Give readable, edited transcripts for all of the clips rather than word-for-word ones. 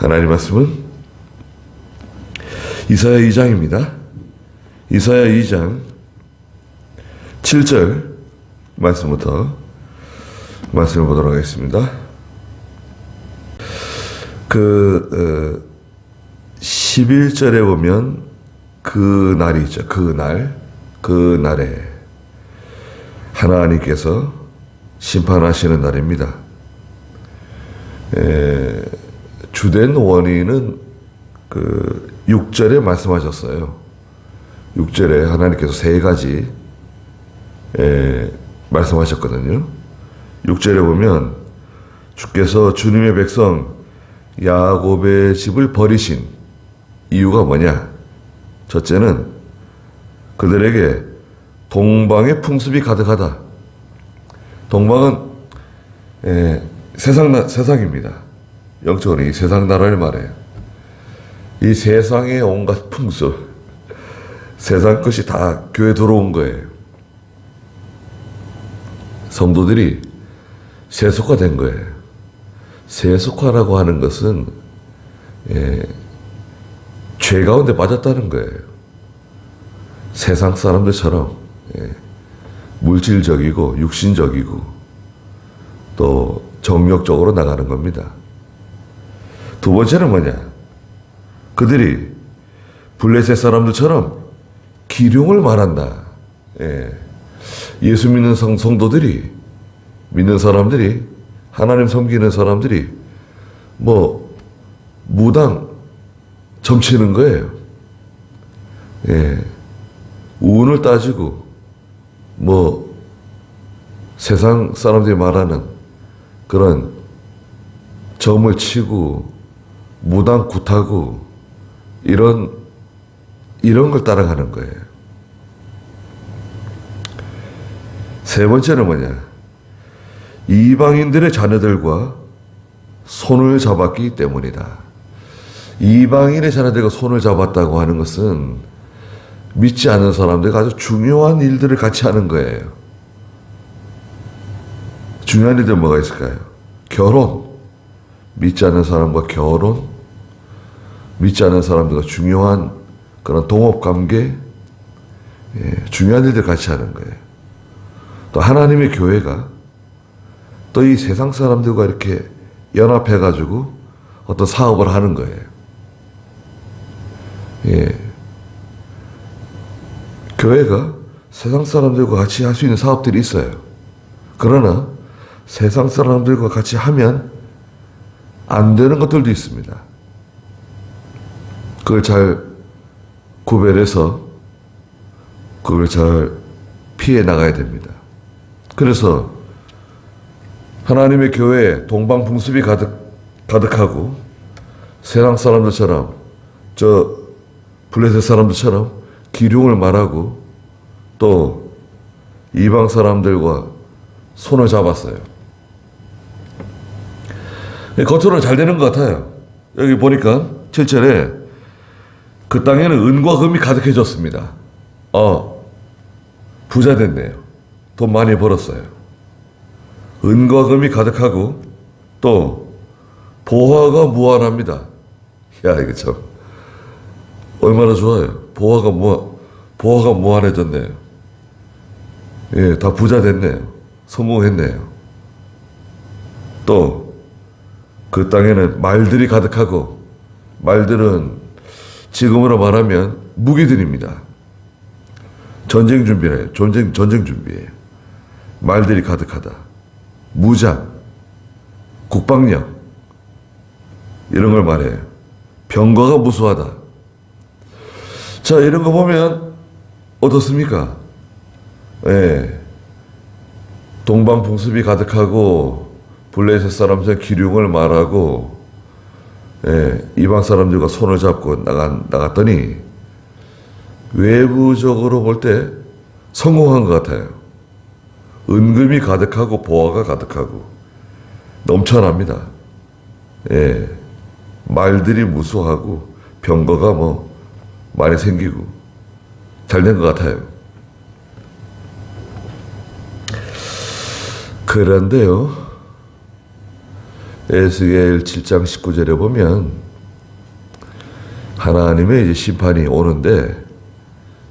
하나님 말씀은 이사야 2장입니다. 이사야 2장 7절 말씀부터 말씀을 보도록 하겠습니다. 11절에 보면 그 날이 있죠. 그 날에 하나님께서 심판하시는 날입니다. 주된 원인은 6절에 말씀하셨어요. 6절에 하나님께서 세 가지 말씀하셨거든요. 6절에 보면 주께서 주님의 백성 야곱의 집을 버리신 이유가 뭐냐? 첫째는 그들에게 동방의 풍습이 가득하다. 동방은 세상입니다. 영적으로 이 세상 나라를 말해요. 이 세상의 온갖 풍습, 세상 것이 다 교회에 들어온 거예요. 성도들이 세속화된 거예요. 세속화라고 하는 것은 죄 가운데 빠졌다는 거예요. 세상 사람들처럼 물질적이고 육신적이고 또 정욕적으로 나가는 겁니다. 두 번째는 뭐냐? 그들이 블레셋 사람들처럼 기룡을 말한다. 예수 믿는 성도들이, 믿는 사람들이, 하나님 섬기는 사람들이 무당 점치는 거예요. 운을 따지고 세상 사람들이 말하는 그런 점을 치고 무당 굿하고 이런 걸 따라가는 거예요. 세 번째는 뭐냐? 이방인들의 자녀들과 손을 잡았기 때문이다. 이방인의 자녀들과 손을 잡았다고 하는 것은 믿지 않는 사람들과 아주 중요한 일들을 같이 하는 거예요. 중요한 일들 뭐가 있을까요? 결혼. 믿지 않는 사람과 결혼. 믿지 않는 사람들과 중요한 그런 동업관계. 중요한 일들 같이 하는 거예요. 또 하나님의 교회가 또 이 세상 사람들과 이렇게 연합해가지고 어떤 사업을 하는 거예요. 교회가 세상 사람들과 같이 할 수 있는 사업들이 있어요. 그러나 세상 사람들과 같이 하면 안 되는 것들도 있습니다. 그걸 잘 구별해서 그걸 잘 피해 나가야 됩니다. 그래서 하나님의 교회에 동방풍습이 가득하고 세상 사람들처럼 블레셋 사람들처럼 기룡을 말하고 또 이방 사람들과 손을 잡았어요. 겉으로는 잘 되는 것 같아요. 여기 보니까 7절에 그 땅에는 은과 금이 가득해졌습니다. 부자 됐네요. 돈 많이 벌었어요. 은과 금이 가득하고 또 보화가 무한합니다. 이거 참 얼마나 좋아요. 보화가 무한해졌네요. 다 부자 됐네요. 성공했네요. 또 그 땅에는 말들이 가득하고, 말들은 지금으로 말하면 무기들입니다. 전쟁 준비래요. 전쟁 준비예요. 말들이 가득하다. 무장, 국방력 이런 걸 말해요. 병거가 무수하다. 자, 이런 거 보면 어떻습니까? 동방풍습이 가득하고 블레셋 사람들 기륭을 말하고 이방 사람들과 손을 잡고 나갔더니 외부적으로 볼 때 성공한 것 같아요. 은금이 가득하고 보화가 가득하고 넘쳐납니다. 말들이 무수하고 병거가 많이 생기고 잘 된 것 같아요. 그런데요, 에스겔 7장 19절에 보면 하나님의 이제 심판이 오는데,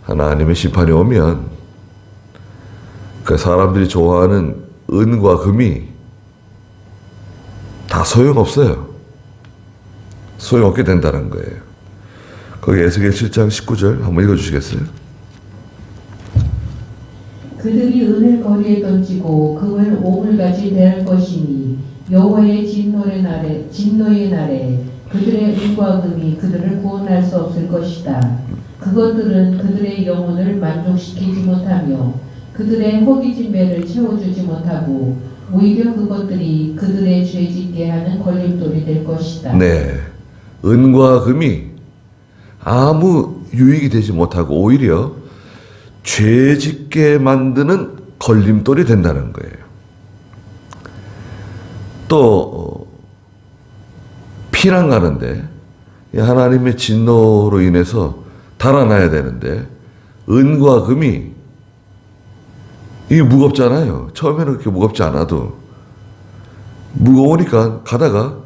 하나님의 심판이 오면 그 사람들이 좋아하는 은과 금이 다 소용없어요. 소용없게 된다는 거예요. 거기 에스겔 7장 19절 한번 읽어주시겠어요? 그들이 은을 거리에 던지고 금을 오물같이 대할 것이니 여호와의 진노의 날에 그들의 은과 금이 그들을 구원할 수 없을 것이다. 그것들은 그들의 영혼을 만족시키지 못하며 그들의 허기진 배를 채워주지 못하고 오히려 그것들이 그들의 죄짓게 하는 걸림돌이 될 것이다. 네, 은과 금이 아무 유익이 되지 못하고 오히려 죄짓게 만드는 걸림돌이 된다는 거예요. 또 피난 가는데 하나님의 진노로 인해서 달아나야 되는데 은과 금이 이게 무겁잖아요. 처음에는 그렇게 무겁지 않아도 무거우니까 가다가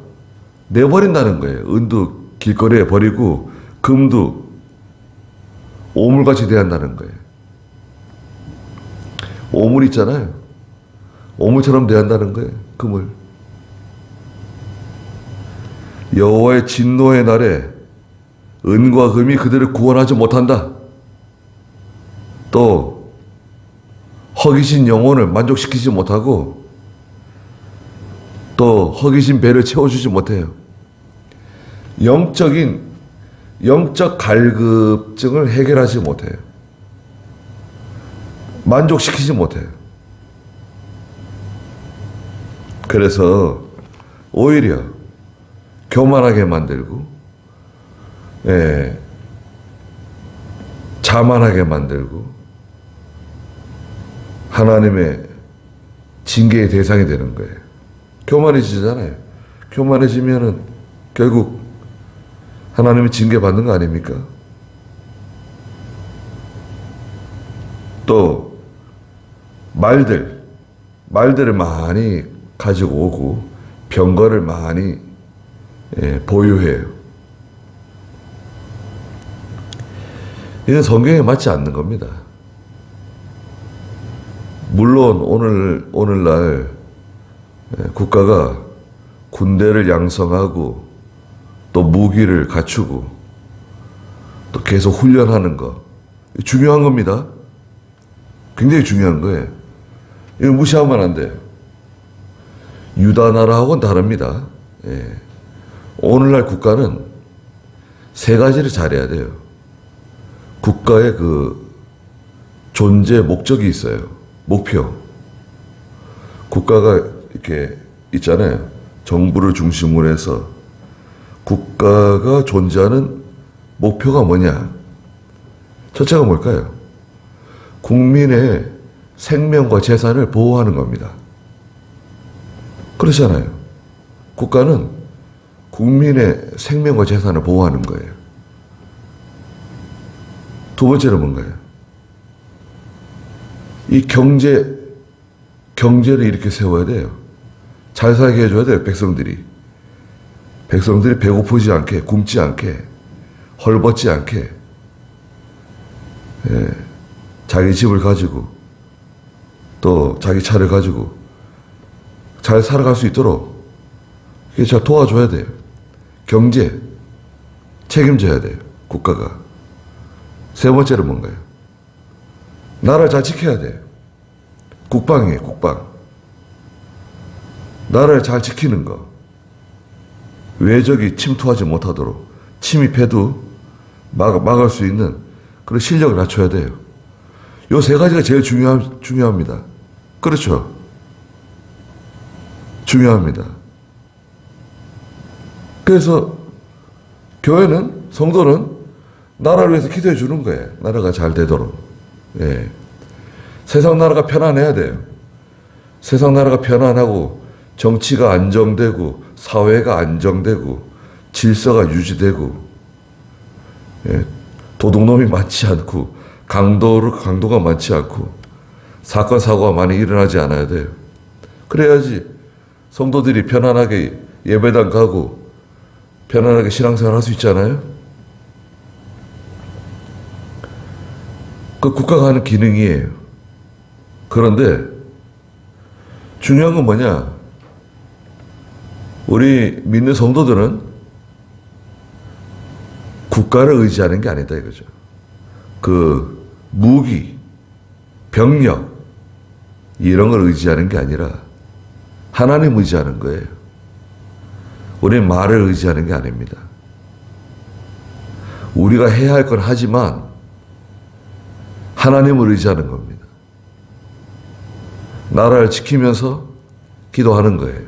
내버린다는 거예요. 은도 길거리에 버리고 금도 오물같이 대한다는 거예요. 오물 있잖아요. 오물처럼 대한다는 거예요. 금을. 여호와의 진노의 날에 은과 금이 그들을 구원하지 못한다. 또 허기진 영혼을 만족시키지 못하고 또 허기진 배를 채워주지 못해요. 영적 갈급증을 해결하지 못해요. 만족시키지 못해요. 그래서 오히려 교만하게 만들고, 자만하게 만들고, 하나님의 징계의 대상이 되는 거예요. 교만해지잖아요. 교만해지면은 결국 하나님의 징계 받는 거 아닙니까? 또 말들을 많이 가지고 오고 병거를 많이 보유해요. 이건 성경에 맞지 않는 겁니다. 물론 오늘날 국가가 군대를 양성하고 또 무기를 갖추고 또 계속 훈련하는 거 중요한 겁니다. 굉장히 중요한 거예요. 이거 무시하면 안 돼요. 유다 나라하고는 다릅니다. 오늘날 국가는 세 가지를 잘해야 돼요. 국가의 그 존재 목적이 있어요. 목표. 국가가 이렇게 있잖아요. 정부를 중심으로 해서 국가가 존재하는 목표가 뭐냐? 첫째가 뭘까요? 국민의 생명과 재산을 보호하는 겁니다. 그렇잖아요. 국가는 국민의 생명과 재산을 보호하는 거예요. 두 번째는 뭔가요? 이 경제를 이렇게 세워야 돼요. 잘 살게 해줘야 돼요, 백성들이. 백성들이 배고프지 않게, 굶지 않게, 헐벗지 않게, 자기 집을 가지고, 또 자기 차를 가지고 잘 살아갈 수 있도록 이게 잘 도와줘야 돼요. 경제, 책임져야 돼요, 국가가. 세 번째는 뭔가요? 나라를 잘 지켜야 돼요. 국방이에요, 국방. 나라를 잘 지키는 거. 외적이 침투하지 못하도록 침입해도 막을 수 있는 그런 실력을 갖춰야 돼요. 요 세 가지가 제일 중요합니다. 그렇죠? 중요합니다. 그래서 교회는, 성도는 나라를 위해서 기도해 주는 거예요. 나라가 잘 되도록. 세상 나라가 편안해야 돼요. 세상 나라가 편안하고 정치가 안정되고 사회가 안정되고 질서가 유지되고 도둑놈이 많지 않고 강도가 많지 않고 사건 사고가 많이 일어나지 않아야 돼요. 그래야지 성도들이 편안하게 예배당 가고 편안하게 신앙생활 할 수 있잖아요. 그 국가가 하는 기능이에요. 그런데 중요한 건 뭐냐? 우리 믿는 성도들은 국가를 의지하는 게 아니다 이거죠. 그 무기, 병력 이런 걸 의지하는 게 아니라 하나님 의지하는 거예요. 우리는 말을 의지하는 게 아닙니다. 우리가 해야 할 건 하지만 하나님을 의지하는 겁니다. 나라를 지키면서 기도하는 거예요.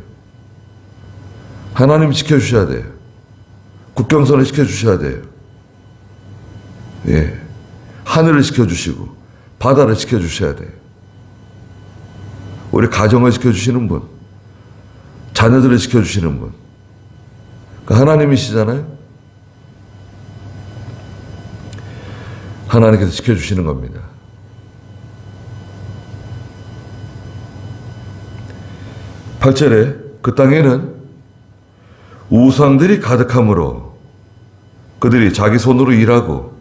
하나님 지켜주셔야 돼요. 국경선을 지켜주셔야 돼요. 예. 하늘을 지켜주시고 바다를 지켜주셔야 돼요. 우리 가정을 지켜주시는 분, 자녀들을 지켜주시는 분, 그 하나님이시잖아요. 하나님께서 지켜주시는 겁니다. 팔절에 그 땅에는 우상들이 가득하므로 그들이 자기 손으로 일하고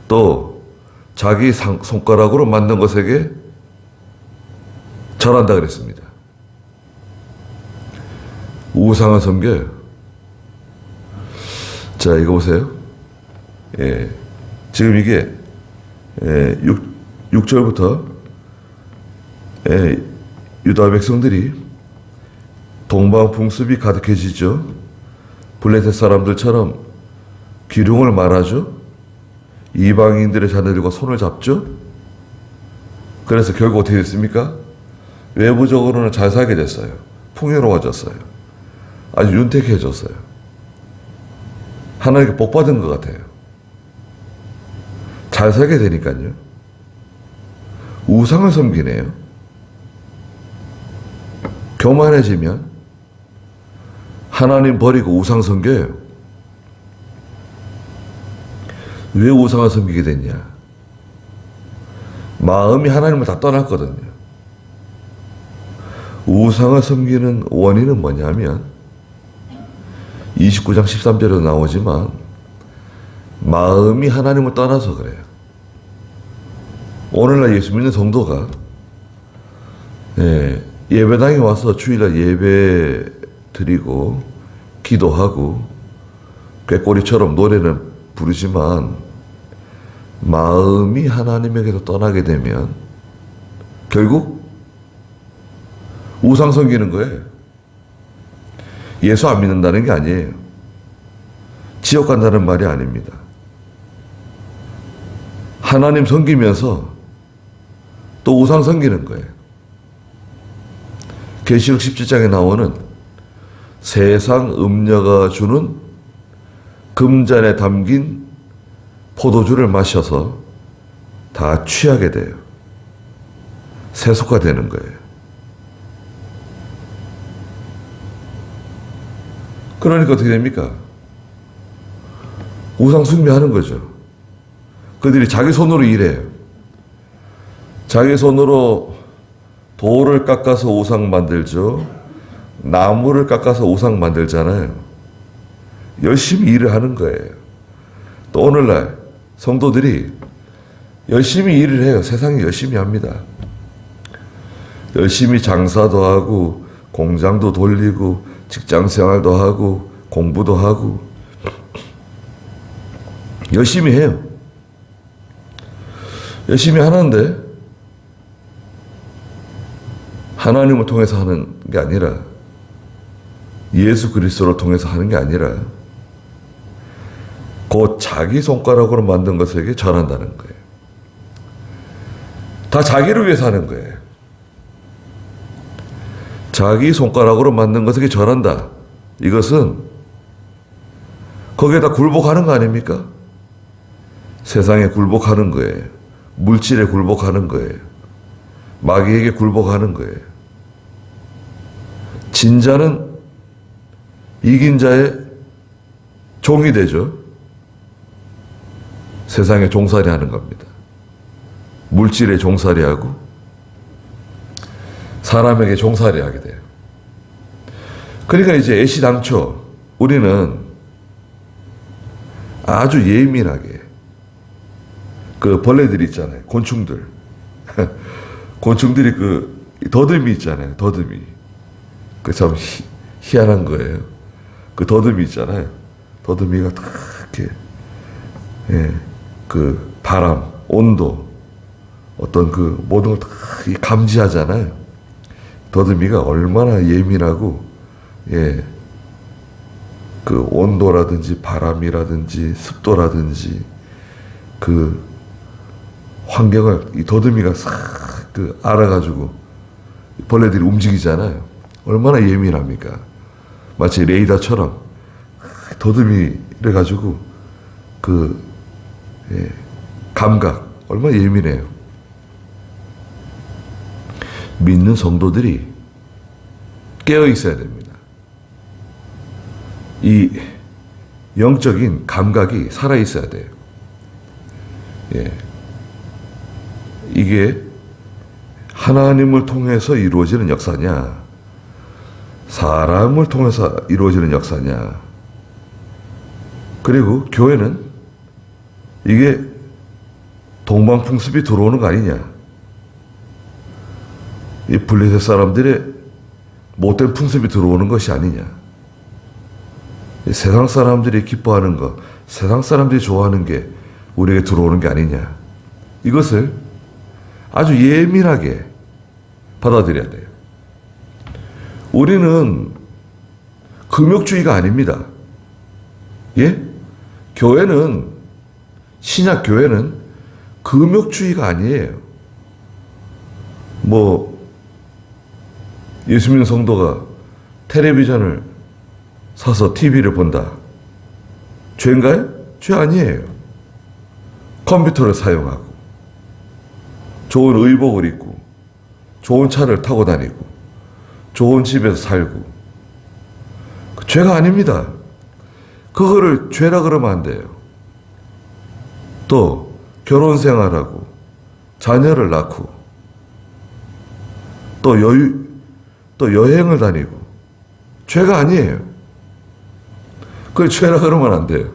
또 자기 손가락으로 만든 것에게 절한다 그랬습니다. 우상을 섬겨요. 자, 이거 보세요. 예. 지금 이게 6절부터 유다 백성들이 동방풍습이 가득해지죠. 블레셋 사람들처럼 기륭을 말하죠. 이방인들의 자녀들과 손을 잡죠. 그래서 결국 어떻게 됐습니까? 외부적으로는 잘 살게 됐어요. 풍요로워졌어요. 아주 윤택해졌어요. 하나님께 복 받은 것 같아요. 잘 살게 되니까요. 우상을 섬기네요. 교만해지면 하나님 버리고 우상 섬겨요. 왜 우상을 섬기게 됐냐? 마음이 하나님을 다 떠났거든요. 우상을 섬기는 원인은 뭐냐면 29장 13절에도 나오지만 마음이 하나님을 떠나서 그래요. 오늘날 예수 믿는 성도가 예배당에 와서 주일날 예배 드리고 기도하고 꾀꼬리처럼 노래는 부르지만 마음이 하나님에게서 떠나게 되면 결국 우상 섬기는 거예요. 예수 안 믿는다는 게 아니에요. 지옥 간다는 말이 아닙니다. 하나님 섬기면서 또 우상 섬기는 거예요. 계시록 17장에 나오는 세상 음녀가 주는 금잔에 담긴 포도주를 마셔서 다 취하게 돼요. 세속화되는 거예요. 그러니까 어떻게 됩니까? 우상 숭배하는 거죠. 그들이 자기 손으로 일해요. 자기 손으로 돌을 깎아서 우상 만들죠. 나무를 깎아서 우상 만들잖아요. 열심히 일을 하는 거예요. 또 오늘날 성도들이 열심히 일을 해요. 세상에 열심히 합니다. 열심히 장사도 하고 공장도 돌리고 직장 생활도 하고 공부도 하고 열심히 해요. 열심히 하는데 하나님을 통해서 하는 게 아니라 예수 그리스도를 통해서 하는 게 아니라 곧 자기 손가락으로 만든 것에게 절한다는 거예요. 다 자기를 위해서 하는 거예요. 자기 손가락으로 만든 것에게 절한다. 이것은 거기에다 굴복하는 거 아닙니까? 세상에 굴복하는 거예요. 물질에 굴복하는 거예요. 마귀에게 굴복하는 거예요. 진자는 이긴 자의 종이 되죠. 세상에 종살이 하는 겁니다. 물질에 종살이 하고 사람에게 종살이 하게 돼요. 그러니까 이제 애시당초 우리는 아주 예민하게 그 벌레들이 있잖아요. 곤충들. 곤충들이 그 더듬이 있잖아요. 더듬이. 그 참 희한한 거예요. 그 더듬이 있잖아요. 더듬이가 다 이렇게, 예, 그 바람, 온도, 어떤 그 모든 걸 다 감지하잖아요. 더듬이가 얼마나 예민하고, 예, 그 온도라든지 바람이라든지 습도라든지 그 환경을 이 더듬이가 싹 그 알아가지고 벌레들이 움직이잖아요. 얼마나 예민합니까? 마치 레이더처럼 더듬이를 가지고 그, 예, 감각 얼마나 예민해요. 믿는 성도들이 깨어 있어야 됩니다. 이 영적인 감각이 살아 있어야 돼요. 예. 이게 하나님을 통해서 이루어지는 역사냐, 사람을 통해서 이루어지는 역사냐. 그리고 교회는 이게 동방풍습이 들어오는 거 아니냐. 이 블레셋 사람들의 못된 풍습이 들어오는 것이 아니냐. 이 세상 사람들이 기뻐하는 것, 세상 사람들이 좋아하는 게 우리에게 들어오는 게 아니냐. 이것을 아주 예민하게 받아들여야 돼요. 우리는 금욕주의가 아닙니다. 예? 교회는, 신약 교회는 금욕주의가 아니에요. 뭐, 예수 믿는 성도가 텔레비전을 사서 TV를 본다. 죄인가요? 죄 아니에요. 컴퓨터를 사용하고, 좋은 의복을 입고, 좋은 차를 타고 다니고, 좋은 집에서 살고, 그 죄가 아닙니다. 그거를 죄라 그러면 안 돼요. 또 결혼 생활하고 자녀를 낳고 또 여행을 다니고 죄가 아니에요. 그걸 죄라 그러면 안 돼요.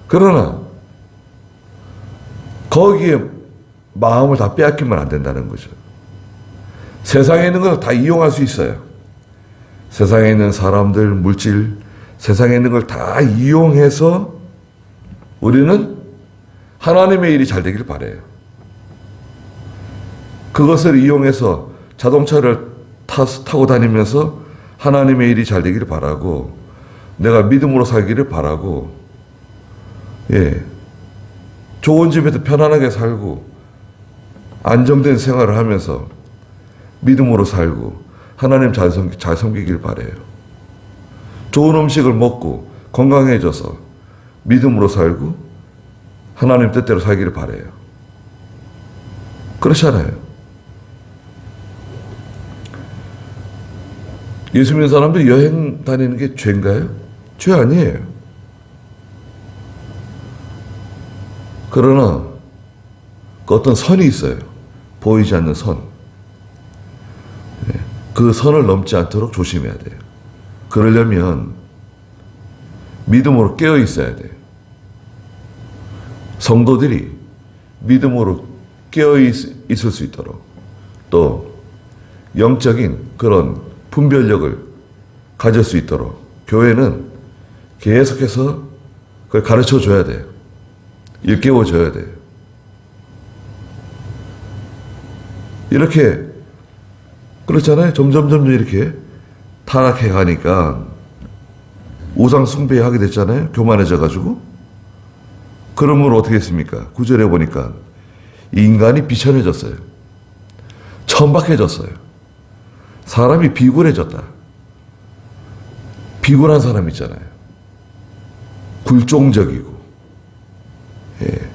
그러나 거기에 마음을 다 빼앗기면 안 된다는 거죠. 세상에 있는 걸 다 이용할 수 있어요. 세상에 있는 사람들, 물질, 세상에 있는 걸 다 이용해서 우리는 하나님의 일이 잘 되길 바라요. 그것을 이용해서 자동차를 타고 다니면서 하나님의 일이 잘 되기를 바라고, 내가 믿음으로 살기를 바라고, 예, 좋은 집에서 편안하게 살고 안정된 생활을 하면서 믿음으로 살고 하나님 잘 섬기길 바라요. 좋은 음식을 먹고 건강해져서 믿음으로 살고 하나님 뜻대로 살기를 바라요. 그렇잖아요. 예수 믿는 사람들이 여행 다니는 게 죄인가요? 죄 아니에요. 그러나 그 어떤 선이 있어요. 보이지 않는 선. 그 선을 넘지 않도록 조심해야 돼요. 그러려면 믿음으로 깨어 있어야 돼요. 성도들이 믿음으로 깨어 있을 수 있도록, 또 영적인 그런 분별력을 가질 수 있도록 교회는 계속해서 그걸 가르쳐 줘야 돼요. 일깨워 줘야 돼요. 이렇게 그렇잖아요. 점점 이렇게 타락해 가니까 우상 숭배하게 됐잖아요. 교만해져 가지고. 그러므로 어떻게 했습니까? 9절에 보니까 인간이 비천해졌어요. 천박해졌어요. 사람이 비굴해졌다. 비굴한 사람 있잖아요. 굴종적이고, 예,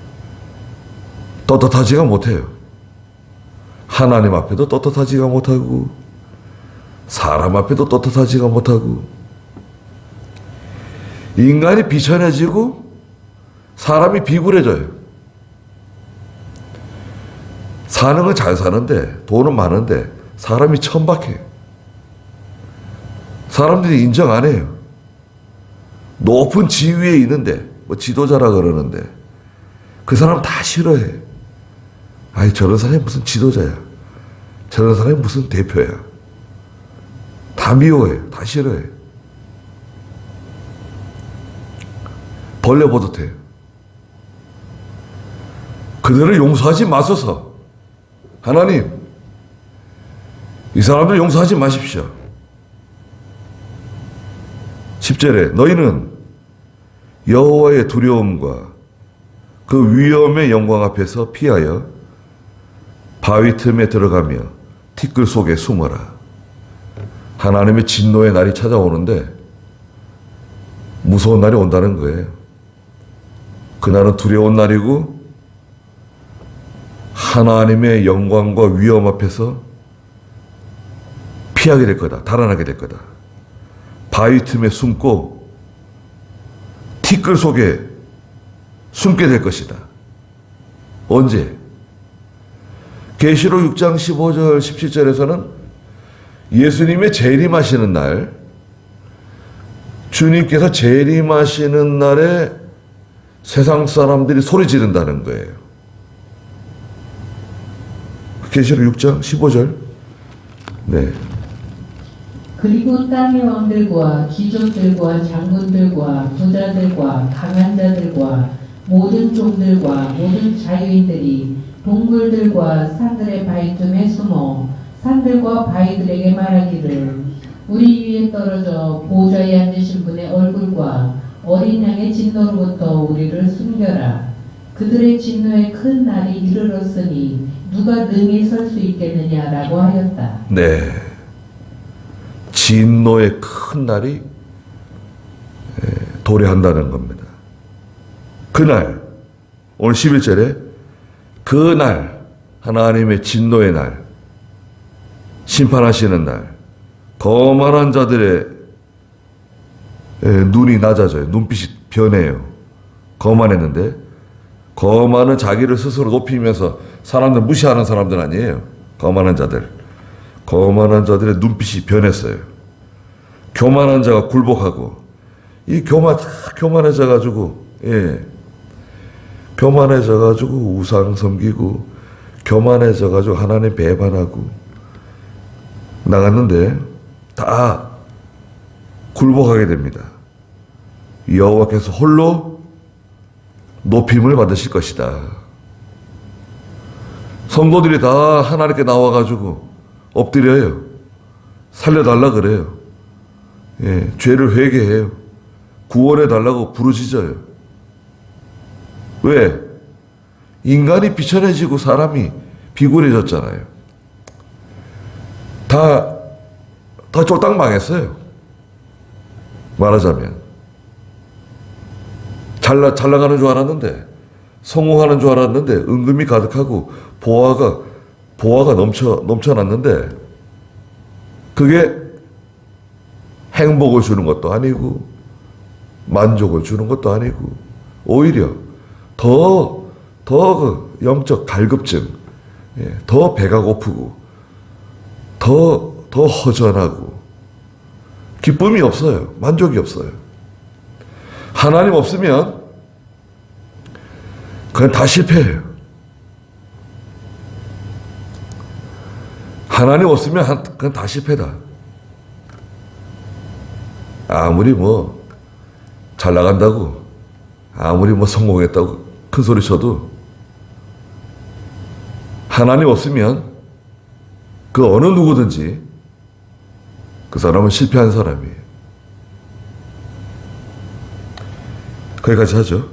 떳떳하지가 못해요. 하나님 앞에도 떳떳하지가 못하고 사람 앞에도 떳떳하지가 못하고, 인간이 비천해지고 사람이 비굴해져요. 사는 건 잘 사는데, 돈은 많은데 사람이 천박해. 사람들이 인정 안 해요. 높은 지위에 있는데, 뭐 지도자라 그러는데 그 사람 다 싫어해. 아이, 저런 사람이 무슨 지도자야. 저런 사람이 무슨 대표야. 다 미워해. 다 싫어해. 벌레보듯해. 그들을 용서하지 마소서. 하나님, 이 사람들 용서하지 마십시오. 10절에 너희는 여호와의 두려움과 그 위엄의 영광 앞에서 피하여 바위 틈에 들어가며 티끌 속에 숨어라. 하나님의 진노의 날이 찾아오는데 무서운 날이 온다는 거예요. 그날은 두려운 날이고 하나님의 영광과 위엄 앞에서 피하게 될 거다. 달아나게 될 거다. 바위 틈에 숨고 티끌 속에 숨게 될 것이다. 언제? 계시록 6장 15절 17절에서는 예수님의 재림하시는 날, 주님께서 재림하시는 날에 세상 사람들이 소리 지른다는 거예요. 계시록 6장 15절. 네. 그리고 땅의 왕들과 귀족들과 장군들과 부자들과 강한 자들과 모든 종들과 모든 자유인들이 동굴들과 산들의 바위틈에 숨어 산들과 바위들에게 말하기를 우리 위에 떨어져 보좌에 앉으신 분의 얼굴과 어린 양의 진노로부터 우리를 숨겨라. 그들의 진노의 큰 날이 이르렀으니 누가 능히 설 수 있겠느냐라고 하였다. 네. 진노의 큰 날이 도래한다는 겁니다. 그날, 오늘 11절에 그날, 하나님의 진노의 날, 심판하시는 날, 거만한 자들의 눈이 낮아져요. 눈빛이 변해요. 거만했는데, 거만은 자기를 스스로 높이면서 사람들 무시하는 사람들 아니에요. 거만한 자들. 거만한 자들의 눈빛이 변했어요. 교만한 자가 굴복하고, 이 교만해져가지고, 교만해져가지고 우상 섬기고, 교만해져가지고 하나님 배반하고, 나갔는데, 다 굴복하게 됩니다. 여호와께서 홀로 높임을 받으실 것이다. 성도들이 다 하나님께 나와가지고 엎드려요. 살려달라 그래요. 죄를 회개해요. 구원해달라고 부르짖어요. 왜? 인간이 비천해지고 사람이 비굴해졌잖아요. 다 쫄딱 망했어요. 말하자면. 잘 나가는 줄 알았는데, 성공하는 줄 알았는데, 은금이 가득하고, 보화가 넘쳐났는데, 그게 행복을 주는 것도 아니고, 만족을 주는 것도 아니고, 오히려 더 영적 갈급증, 더 배가 고프고, 더 허전하고, 기쁨이 없어요. 만족이 없어요. 하나님 없으면 그건 다 실패해요. 하나님 없으면 그건 다 실패다. 아무리 잘 나간다고, 아무리 성공했다고 큰 소리 쳐도 하나님 없으면 그 어느 누구든지 그 사람은 실패한 사람이에요. 거기까지 하죠.